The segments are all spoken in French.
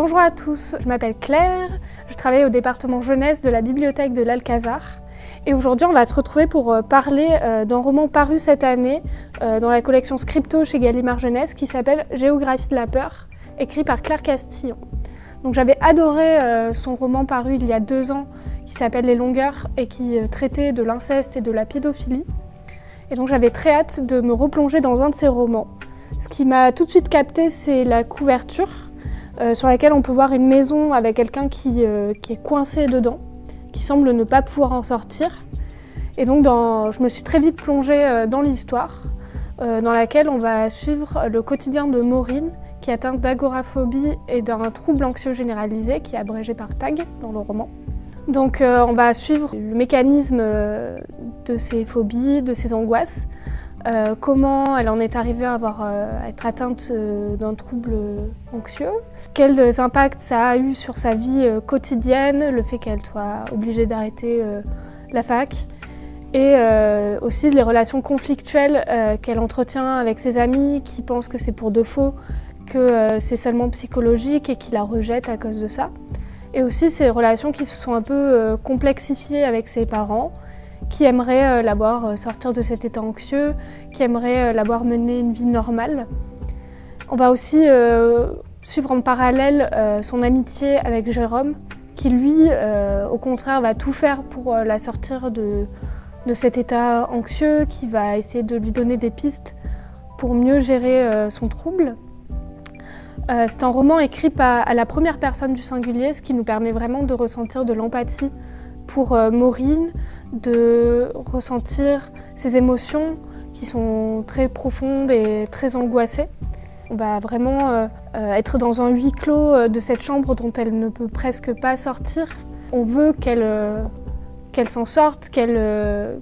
Bonjour à tous, je m'appelle Claire, je travaille au département jeunesse de la bibliothèque de l'Alcazar. Et aujourd'hui, on va se retrouver pour parler d'un roman paru cette année dans la collection Scripto chez Gallimard Jeunesse qui s'appelle Géographie de la peur, écrit par Claire Castillon. Donc j'avais adoré son roman paru il y a 2 ans qui s'appelle Les Longueurs et qui traitait de l'inceste et de la pédophilie. Et donc j'avais très hâte de me replonger dans un de ses romans. Ce qui m'a tout de suite capté, c'est la couverture sur laquelle on peut voir une maison avec quelqu'un qui est coincé dedans, qui semble ne pas pouvoir en sortir. Et donc je me suis très vite plongée dans l'histoire, dans laquelle on va suivre le quotidien de Maureen, qui est atteinte d'agoraphobie et d'un trouble anxieux généralisé, qui est abrégé par TAG dans le roman. Donc on va suivre le mécanisme de ses phobies, de ses angoisses, comment elle en est arrivée à être atteinte d'un trouble anxieux, quels impacts ça a eu sur sa vie quotidienne, le fait qu'elle soit obligée d'arrêter la fac, et aussi les relations conflictuelles qu'elle entretient avec ses amis qui pensent que c'est pour de faux, que c'est seulement psychologique et qui la rejettent à cause de ça. Et aussi ces relations qui se sont un peu complexifiées avec ses parents, qui aimeraient la voir sortir de cet état anxieux, qui aimeraient la voir mener une vie normale. On va aussi suivre en parallèle son amitié avec Jérôme, qui lui, au contraire, va tout faire pour la sortir de cet état anxieux, qui va essayer de lui donner des pistes pour mieux gérer son trouble. C'est un roman écrit à la première personne du singulier, ce qui nous permet vraiment de ressentir de l'empathie pour Maureen, de ressentir ses émotions qui sont très profondes et très angoissées. On va vraiment être dans un huis clos de cette chambre dont elle ne peut presque pas sortir. On veut qu'elle s'en sorte, qu'elle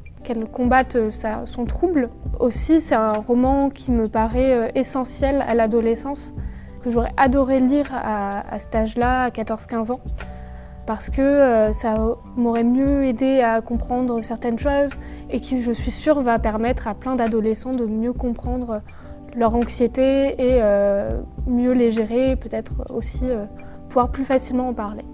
combatte son trouble. Aussi, c'est un roman qui me paraît essentiel à l'adolescence, que j'aurais adoré lire à cet âge-là, à 14-15 ans, parce que ça m'aurait mieux aidé à comprendre certaines choses et qui, je suis sûre, va permettre à plein d'adolescents de mieux comprendre leur anxiété et mieux les gérer, peut-être aussi pouvoir plus facilement en parler.